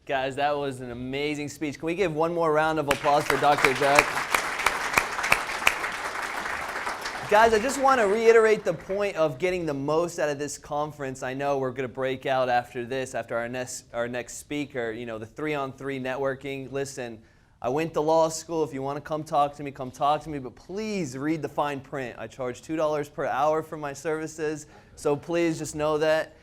Guys, that was an amazing speech. Can we give one more round of applause for Dr. Jack? Guys, I just want to reiterate the point of getting the most out of this conference. I know we're going to break out after this, after our next speaker, you know, the 3-on-3 networking. Listen, I went to law school. If you want to come talk to me, but please read the fine print. I charge $2 per hour for my services, so please just know that.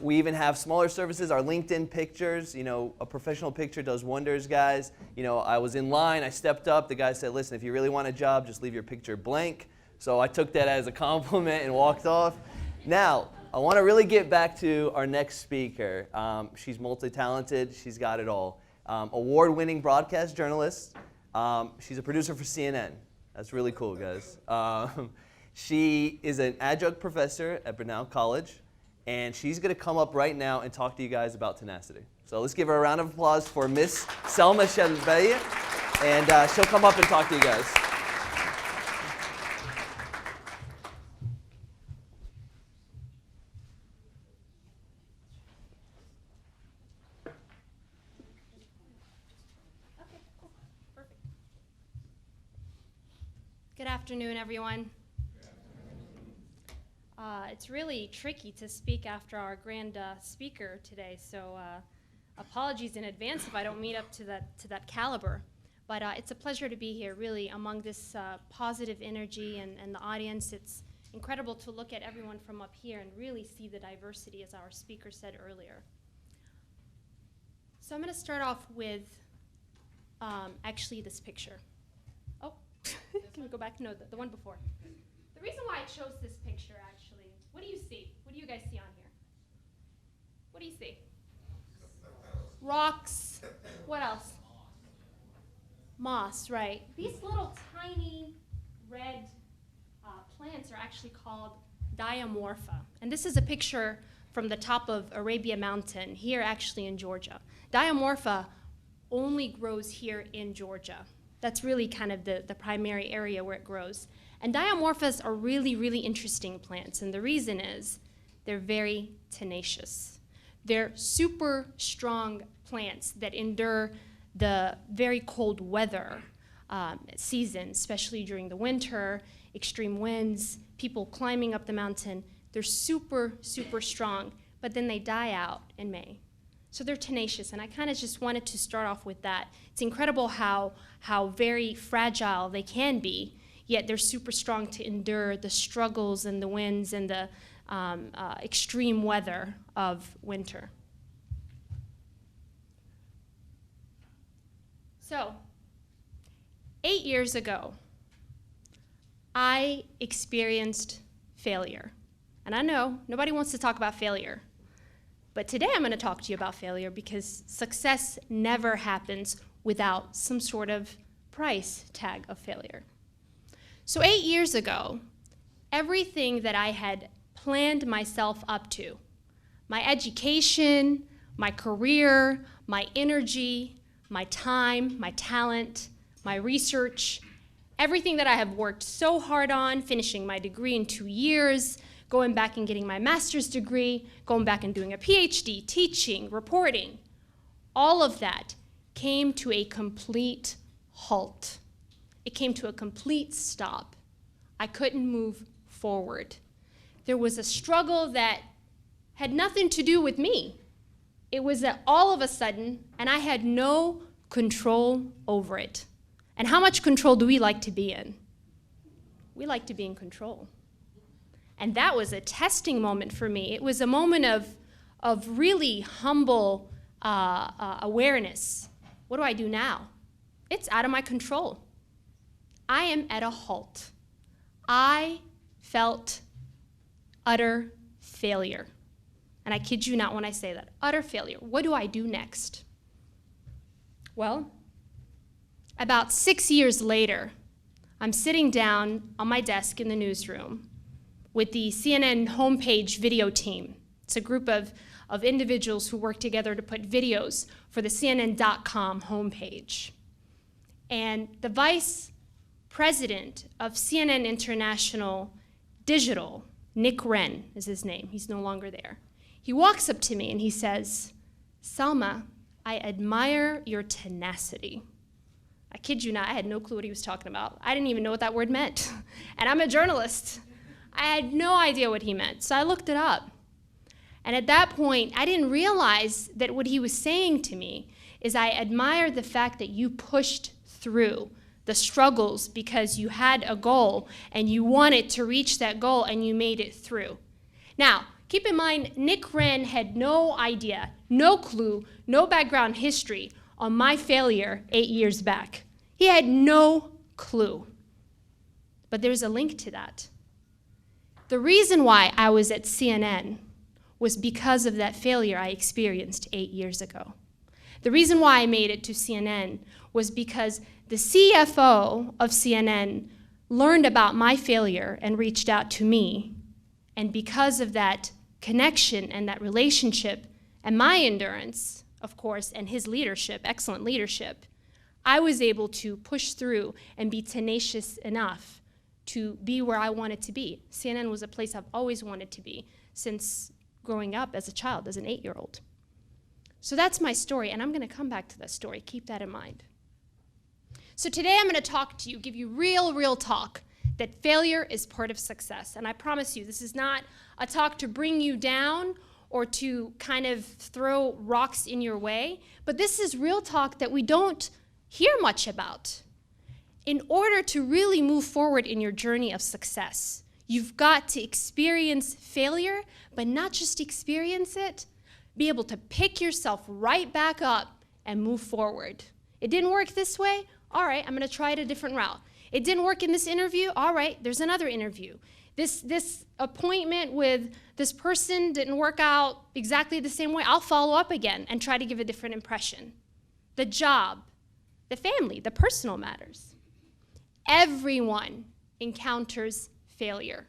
We even have smaller services, our LinkedIn pictures. You know, a professional picture does wonders, guys. You know, I was in line, I stepped up. The guy said, listen, if you really want a job, just leave your picture blank. So I took that as a compliment and walked off. Now, I want to really get back to our next speaker. She's multi-talented. She's got it all. Award-winning broadcast journalist. She's a producer for CNN. That's really cool, guys. She is an adjunct professor at Brenau College, and she's going to come up right now and talk to you guys about tenacity. So let's give her a round of applause for Miss Slma Shelbayah, and she'll come up and talk to you guys. Good afternoon, everyone. It's really tricky to speak after our grand speaker today, so apologies in advance if I don't meet up to that caliber. But it's a pleasure to be here, really, among this positive energy and the audience. It's incredible to look at everyone from up here and really see the diversity, as our speaker said earlier. So I'm going to start off with actually this picture. Can we go back? No, the one before. The reason why I chose this picture, actually, what do you see? What do you guys see on here? What do you see? Rocks. What else? Moss, right. These little tiny red plants are actually called diamorpha. And this is a picture from the top of Arabia Mountain, here actually in Georgia. Diamorpha only grows here in Georgia. That's really kind of the primary area where it grows. And diamorphas are really, really interesting plants. And the reason is they're very tenacious. They're super strong plants that endure the very cold weather season, especially during the winter, extreme winds, people climbing up the mountain. They're super, super strong, but then they die out in May. So they're tenacious, and I kind of just wanted to start off with that. It's incredible how very fragile they can be, yet they're super strong to endure the struggles and the winds and the extreme weather of winter. So, 8 years ago, I experienced failure. And I know nobody wants to talk about failure. But today I'm going to talk to you about failure because success never happens without some sort of price tag of failure. So 8 years ago, everything that I had planned myself up to, my education, my career, my energy, my time, my talent, my research, everything that I have worked so hard on, finishing my degree in 2 years, going back and getting my master's degree, going back and doing a PhD, teaching, reporting, all of that came to a complete halt. It came to a complete stop. I couldn't move forward. There was a struggle that had nothing to do with me. It was that all of a sudden, and I had no control over it. And how much control do we like to be in? We like to be in control. And that was a testing moment for me. It was a moment of really humble awareness. What do I do now? It's out of my control. I am at a halt. I felt utter failure. And I kid you not when I say that, utter failure. What do I do next? Well, about 6 years later, I'm sitting down on my desk in the newsroom with the CNN homepage video team. It's a group of individuals who work together to put videos for the CNN.com homepage. And the vice president of CNN International Digital, Nick Wren is his name, he's no longer there. He walks up to me and he says, "Slma, I admire your tenacity. I kid you not, I had no clue what he was talking about. I didn't even know what that word meant. And I'm a journalist. I had no idea what he meant, so I looked it up. And at that point, I didn't realize that what he was saying to me is I admire the fact that you pushed through the struggles because you had a goal and you wanted to reach that goal and you made it through. Now, keep in mind, Nick Wren had no idea, no clue, no background history on my failure 8 years back. He had no clue. But there's a link to that. The reason why I was at CNN was because of that failure I experienced 8 years ago. The reason why I made it to CNN was because the CFO of CNN learned about my failure and reached out to me. And because of that connection and that relationship and my endurance, of course, and his leadership, excellent leadership, I was able to push through and be tenacious enough to be where I wanted to be. CNN was a place I've always wanted to be since growing up as a child, as an 8-year-old. So that's my story, and I'm going to come back to that story. Keep that in mind. So today I'm going to talk to you, give you real talk, that failure is part of success. And I promise you, this is not a talk to bring you down or to kind of throw rocks in your way, but this is real talk that we don't hear much about. In order to really move forward in your journey of success, you've got to experience failure, but not just experience it, be able to pick yourself right back up and move forward. It didn't work this way? All right, I'm going to try it a different route. It didn't work in this interview? All right, there's another interview. This appointment with this person didn't work out exactly the same way. I'll follow up again and try to give a different impression. The job, the family, the personal matters. Everyone encounters failure.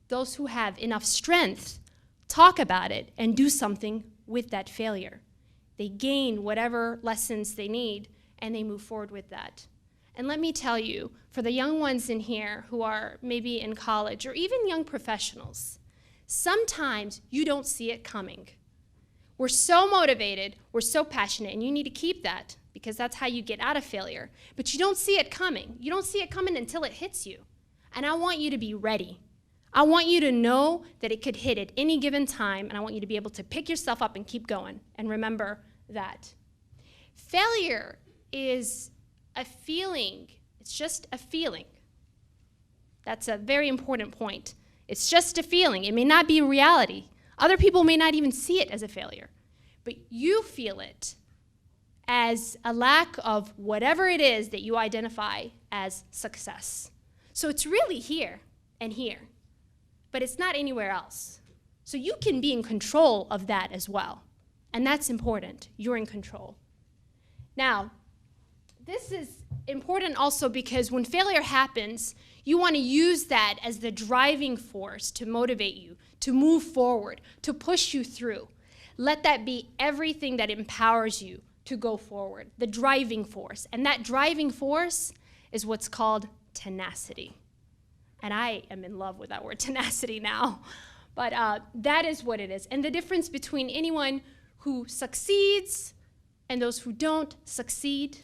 Those who have enough strength talk about it and do something with that failure. They gain whatever lessons they need and they move forward with that. And let me tell you, for the young ones in here who are maybe in college or even young professionals, sometimes you don't see it coming. We're so motivated, we're so passionate, and you need to keep that because that's how you get out of failure. But you don't see it coming. You don't see it coming until it hits you. And I want you to be ready. I want you to know that it could hit at any given time, and I want you to be able to pick yourself up and keep going. And remember that. Failure is a feeling. It's just a feeling. That's a very important point. It's just a feeling. It may not be a reality. Other people may not even see it as a failure. But you feel it as a lack of whatever it is that you identify as success. So it's really here and here, but it's not anywhere else. So you can be in control of that as well. And that's important. You're in control. Now, this is important also because when failure happens, you want to use that as the driving force to motivate you, to move forward, to push you through. Let that be everything that empowers you to go forward, the driving force. And that driving force is what's called tenacity. And I am in love with that word, tenacity, now. But that is what it is. And the difference between anyone who succeeds and those who don't succeed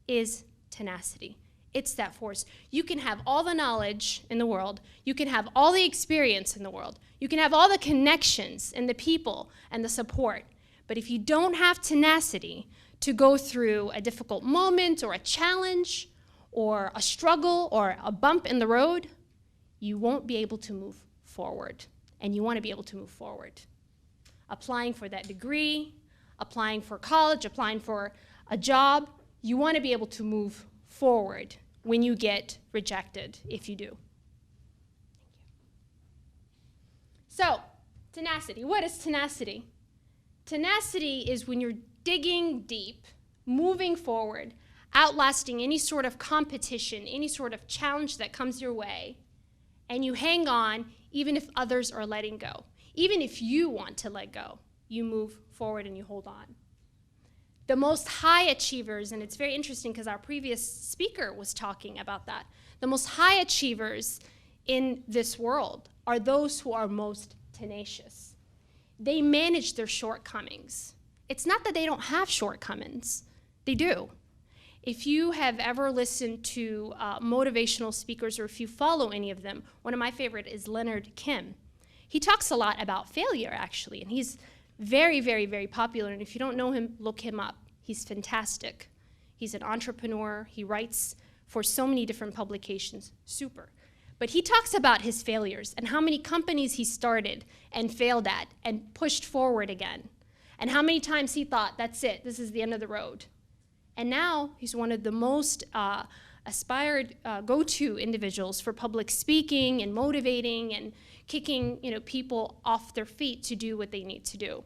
is tenacity. It's that force. You can have all the knowledge in the world. You can have all the experience in the world. You can have all the connections and the people and the support. But if you don't have tenacity to go through a difficult moment or a challenge or a struggle or a bump in the road, you won't be able to move forward. And you want to be able to move forward. Applying for that degree, applying for college, applying for a job, you want to be able to move forward when you get rejected, if you do. So, tenacity. What is tenacity? Tenacity is when you're digging deep, moving forward, outlasting any sort of competition, any sort of challenge that comes your way, and you hang on even if others are letting go. Even if you want to let go, you move forward and you hold on. The most high achievers, and it's very interesting because our previous speaker was talking about that, the most high achievers in this world are those who are most tenacious. They manage their shortcomings. It's not that they don't have shortcomings. They do. If you have ever listened to motivational speakers, or if you follow any of them, one of my favorite is Leonard Kim. He talks a lot about failure, actually, and he's very, very, very popular. And if you don't know him, look him up. He's fantastic. He's an entrepreneur. He writes for so many different publications. Super. But he talks about his failures and how many companies he started and failed at and pushed forward again. And how many times he thought, that's it, this is the end of the road. And now he's one of the most aspired go-to individuals for public speaking and motivating and kicking people off their feet to do what they need to do.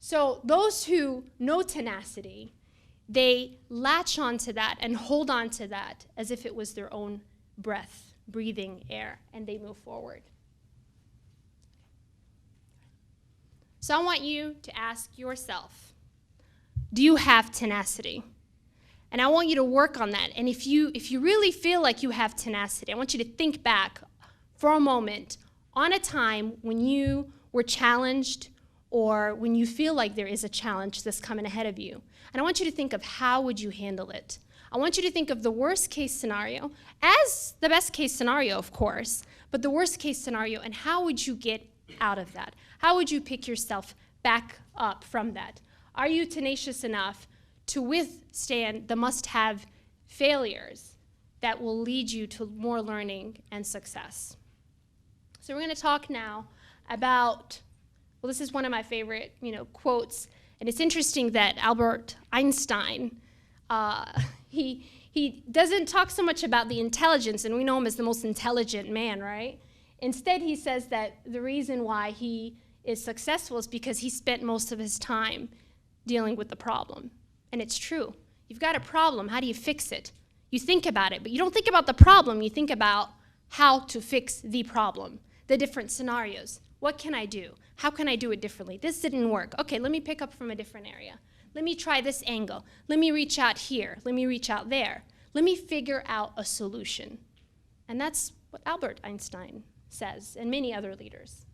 So those who know tenacity, they latch onto that and hold on to that as if it was their own breath, breathing air, and they move forward. So I want you to ask yourself, do you have tenacity? And I want you to work on that. And if you really feel like you have tenacity, I want you to think back for a moment on a time when you were challenged or when you feel like there is a challenge that's coming ahead of you. And I want you to think of how would you handle it. I want you to think of the worst case scenario as the best case scenario, of course, but the worst case scenario, and how would you get out of that? How would you pick yourself back up from that? Are you tenacious enough to withstand the must-have failures that will lead you to more learning and success? So we're going to talk now about, well, this is one of my favorite, quotes, and it's interesting that Albert Einstein, he doesn't talk so much about the intelligence, and we know him as the most intelligent man, right? Instead, he says that the reason why he is successful is because he spent most of his time dealing with the problem. And it's true. You've got a problem. How do you fix it? You think about it, but you don't think about the problem. You think about how to fix the problem, the different scenarios. What can I do? How can I do it differently? This didn't work. Okay, let me pick up from a different area. Let me try this angle. Let me reach out here. Let me reach out there. Let me figure out a solution. And that's what Albert Einstein says, and many other leaders.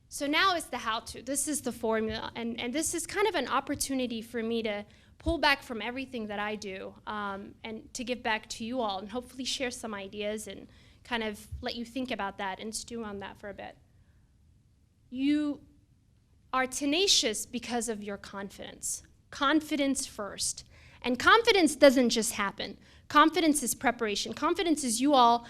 So now is the how-to. This is the formula, and this is kind of an opportunity for me to pull back from everything that I do and to give back to you all and hopefully share some ideas and kind of let you think about that and stew on that for a bit. You are tenacious because of your confidence. Confidence first. And confidence doesn't just happen. Confidence is preparation. Confidence is you all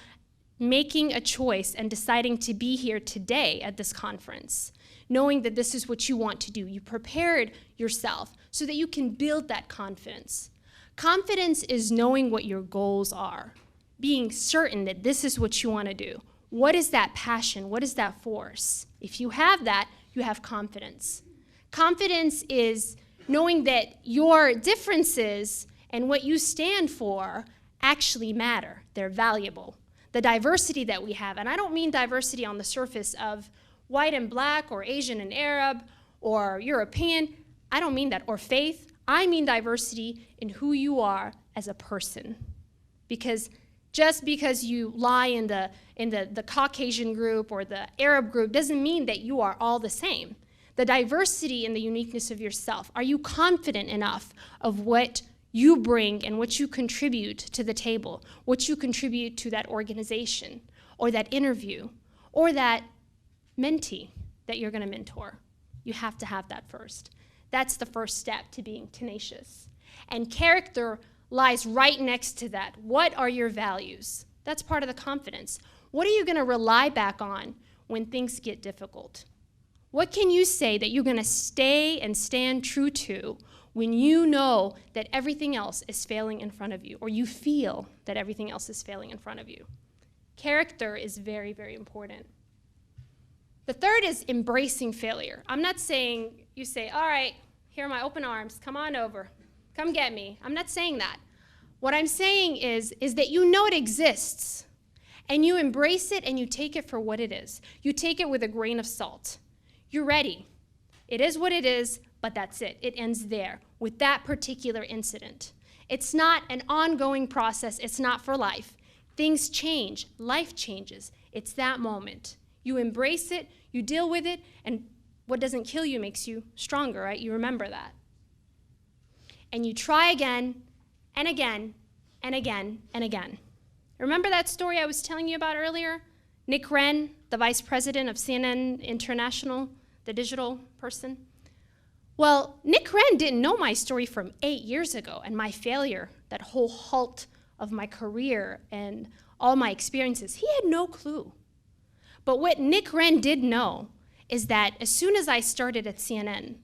making a choice and deciding to be here today at this conference, knowing that this is what you want to do. You prepared yourself so that you can build that confidence. Confidence is knowing what your goals are, being certain that this is what you want to do. What is that passion? What is that force? If you have that, you have confidence. Confidence is knowing that your differences and what you stand for actually matter. They're valuable. The diversity that we have, and I don't mean diversity on the surface of white and black or Asian and Arab or European. I don't mean that, or faith. I mean diversity in who you are as a person. Because just because you lie in the Caucasian group or the Arab group doesn't mean that you are all the same. The diversity and the uniqueness of yourself. Are you confident enough of what you bring and what you contribute to the table, what you contribute to that organization or that interview or that mentee that you're going to mentor? You have to have that first. That's the first step to being tenacious. And character lies right next to that. What are your values? That's part of the confidence. What are you going to rely back on when things get difficult? What can you say that you're going to stay and stand true to when you know that everything else is failing in front of you, or you feel that everything else is failing in front of you? Character is very, very important. The third is embracing failure. I'm not saying you say, all right, here are my open arms, come on over, come get me. I'm not saying that. What I'm saying is that you know it exists, and you embrace it and you take it for what it is. You take it with a grain of salt. You're ready. It is what it is, but that's it. It ends there with that particular incident. It's not an ongoing process. It's not for life. Things change. Life changes. It's that moment. You embrace it, you deal with it, and what doesn't kill you makes you stronger, right? You remember that. And you try again and again and again and again. Remember that story I was telling you about earlier? Nick Wren, the vice president of CNN International, the digital person. Well, Nick Wren didn't know my story from 8 years ago and my failure, that whole halt of my career and all my experiences. He had no clue. But what Nick Wren did know is that as soon as I started at CNN,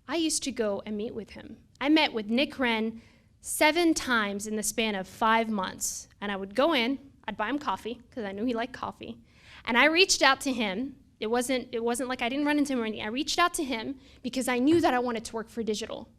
I used to go and meet with him. I met with Nick Wren 7 times in the span of 5 months. And I would go in, I'd buy him coffee, because I knew he liked coffee. And I reached out to him. It wasn't like I didn't run into him or anything. I reached out to him because I knew that I wanted to work for digital.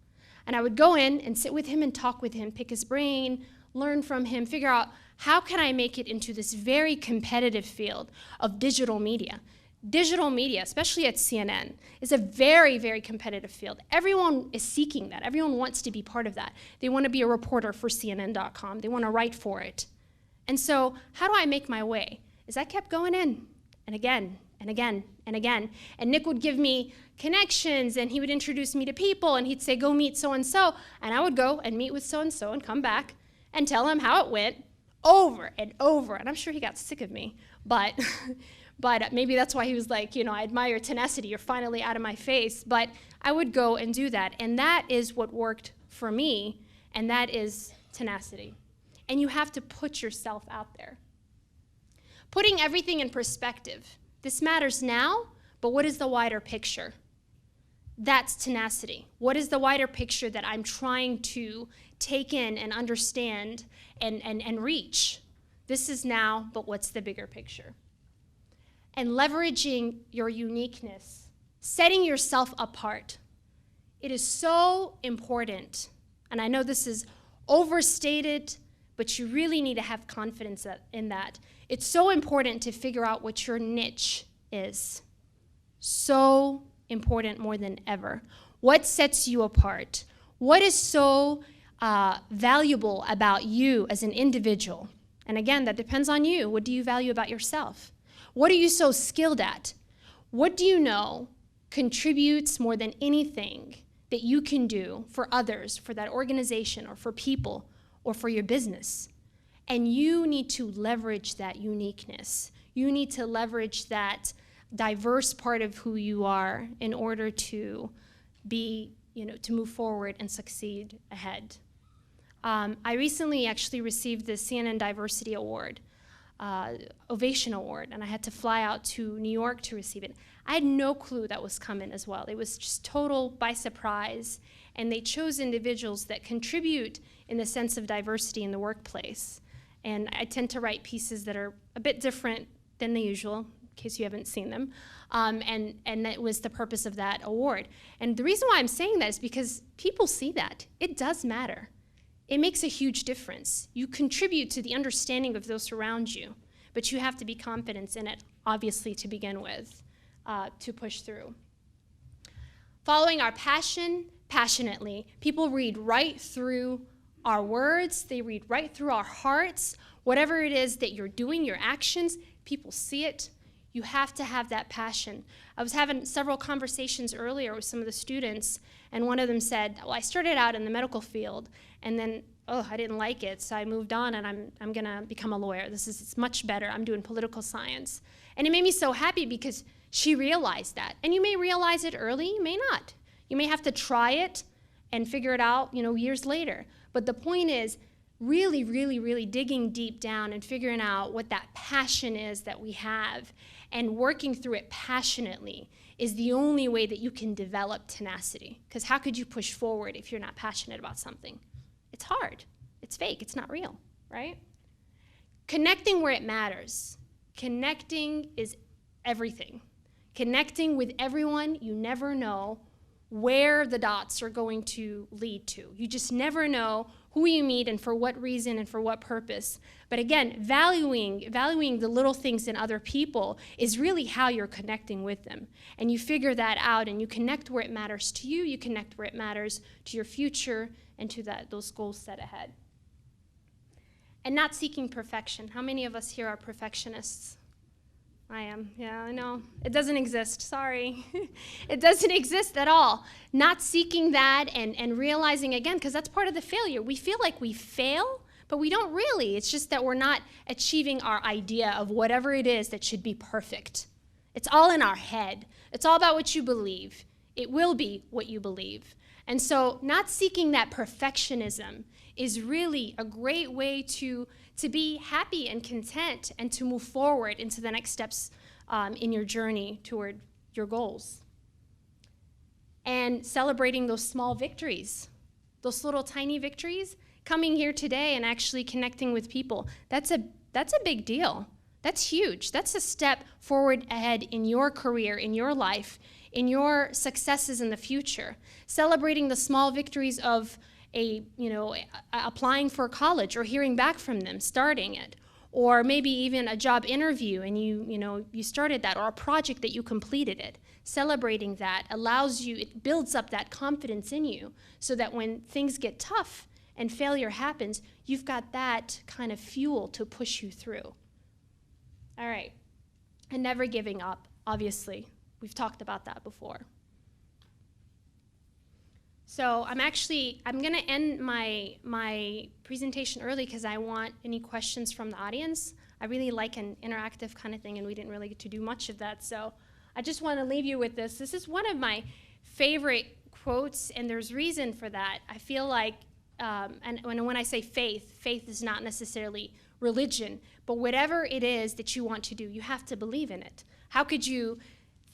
And I would go in and sit with him and talk with him, pick his brain, learn from him, figure out how can I make it into this very competitive field of digital media. Digital media, especially at CNN, is a very, very competitive field. Everyone is seeking that. Everyone wants to be part of that. They want to be a reporter for CNN.com. They want to write for it. And so how do I make my way? Is I kept going in and again and again and again. And Nick would give me connections, and he would introduce me to people, and he'd say, go meet so-and-so. And I would go and meet with so-and-so and come back and tell him how it went over and over. And I'm sure he got sick of me, but maybe that's why he was like, I admire your tenacity. You're finally out of my face. But I would go and do that. And that is what worked for me, and that is tenacity. And you have to put yourself out there. Putting everything in perspective. This matters now, but what is the wider picture? That's tenacity. What is the wider picture that I'm trying to take in and understand and reach? This is now, but what's the bigger picture? And leveraging your uniqueness, setting yourself apart. It is so important, and I know this is overstated, but you really need to have confidence in that. It's so important to figure out what your niche is. So important, more than ever. What sets you apart? What is so valuable about you as an individual? And again, that depends on you. What do you value about yourself? What are you so skilled at? What do you know contributes more than anything that you can do for others, for that organization, or for people, or for your business? And you need to leverage that uniqueness. You need to leverage that diverse part of who you are in order to be, to move forward and succeed ahead. I recently actually received the CNN Diversity Award, Ovation Award, and I had to fly out to New York to receive it. I had no clue that was coming as well. It was just total by surprise, and they chose individuals that contribute in the sense of diversity in the workplace. And I tend to write pieces that are a bit different than the usual, in case you haven't seen them. And that was the purpose of that award. And the reason why I'm saying that is because people see that. It does matter. It makes a huge difference. You contribute to the understanding of those around you, but you have to be confident in it, obviously, to begin with, to push through. Following our passion, passionately, people read right through our words, they read right through our hearts. Whatever it is that you're doing, your actions, people see it. You have to have that passion. I was having several conversations earlier with some of the students, and one of them said, well, I started out in the medical field, and then, I didn't like it, so I moved on, and I'm gonna become a lawyer. It's much better. I'm doing political science. And it made me so happy because she realized that. And you may realize it early, you may not. You may have to try it and figure it out, years later. But the point is really, really, really digging deep down and figuring out what that passion is that we have, and working through it passionately is the only way that you can develop tenacity. Because how could you push forward if you're not passionate about something? It's hard. It's fake. It's not real, right? Connecting where it matters. Connecting is everything. Connecting with everyone, you never know where the dots are going to lead to. You just never know who you meet and for what reason and for what purpose. But again, valuing the little things in other people is really how you're connecting with them. And you figure that out, and you connect where it matters to you, you connect where it matters to your future and to those goals set ahead. And not seeking perfection. How many of us here are perfectionists? I am. Yeah, I know. It doesn't exist. Sorry. It doesn't exist at all. Not seeking that and realizing again, because that's part of the failure. We feel like we fail, but we don't really. It's just that we're not achieving our idea of whatever it is that should be perfect. It's all in our head. It's all about what you believe. It will be what you believe. And so not seeking that perfectionism is really a great way to be happy and content and to move forward into the next steps in your journey toward your goals. And celebrating those small victories, those little tiny victories, coming here today and actually connecting with people, that's a big deal. That's huge. That's a step forward ahead in your career, in your life, in your successes in the future. Celebrating the small victories of applying for college or hearing back from them, starting it, or maybe even a job interview and you started that, or a project that you completed it. Celebrating that allows you, it builds up that confidence in you so that when things get tough and failure happens, you've got that kind of fuel to push you through. All right, and never giving up, obviously. We've talked about that before. So I'm going to end my presentation early because I want any questions from the audience. I really like an interactive kind of thing, and we didn't really get to do much of that. So I just want to leave you with this. This is one of my favorite quotes, and there's reason for that. I feel like, and when I say faith, faith is not necessarily religion, but whatever it is that you want to do, you have to believe in it. How could you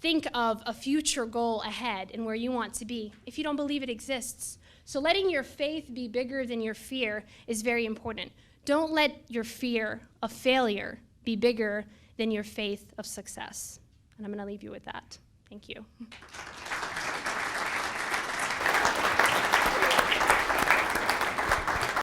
think of a future goal ahead and where you want to be if you don't believe it exists? So letting your faith be bigger than your fear is very important. Don't let your fear of failure be bigger than your faith of success. And I'm going to leave you with that. Thank you.